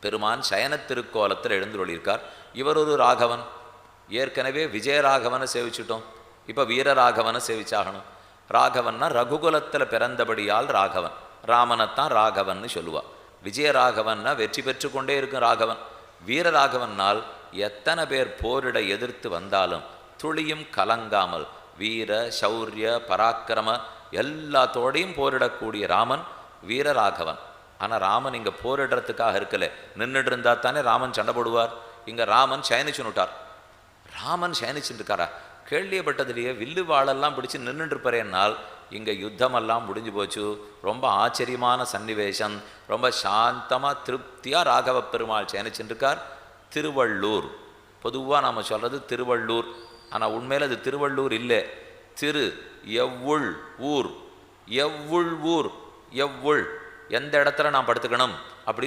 பெருமான் சயன திருக்கோலத்தில் எழுந்துள்ளிருக்கார். இவர் ஒரு ராகவன். ஏற்கனவே விஜயராகவனை சேவிச்சுட்டோம், இப்போ வீரராகவனை சேவிச்சாகணும். ராகவன்னா ரகுகுலத்தில் பிறந்தபடியால் ராகவன், ராமனைத்தான் ராகவன்னு சொல்லுவாள். விஜயராகவன்னா வெற்றி பெற்று கொண்டே இருக்கும் ராகவன். வீரராகவனால் எத்தனை பேர் போரிட எதிர்த்து வந்தாலும் துளியும் கலங்காமல் வீர சௌரிய பராக்கிரம எல்லாத்தோடையும் போரிடக்கூடிய ராமன் வீரராகவன். ஆனால் ராமன் இங்கே போரிடுறதுக்காக இருக்கல, நின்றுட்டு இருந்தா தானே ராமன் சண்டை போடுவார். இங்கே ராமன் சயனிச்சுன்னுட்டார். ராமன் சயனிச்சுட்டு இருக்காரா? கேள்விப்பட்டதுலேயே வில்லு வாழெல்லாம் பிடிச்சி நின்றுட்டு இருப்பாரேனால் இங்கே யுத்தமெல்லாம் முடிஞ்சு போச்சு. ரொம்ப ஆச்சரியமான சன்னிவேஷம். ரொம்ப சாந்தமாக திருப்தியாக ராகவ பெருமாள் சயனிச்சுட்டு இருக்கார். திருவள்ளூர் பொதுவாக நாம் சொல்கிறது திருவள்ளூர், ஆனால் உண்மையில் அது திருவள்ளூர் இல்லை. திரு எவ்வுள் ஊர், எவ்வுள் ஊர், எவ்வுள் எந்த இடத்துல நான் படுத்துக்கணும் அப்படின்னு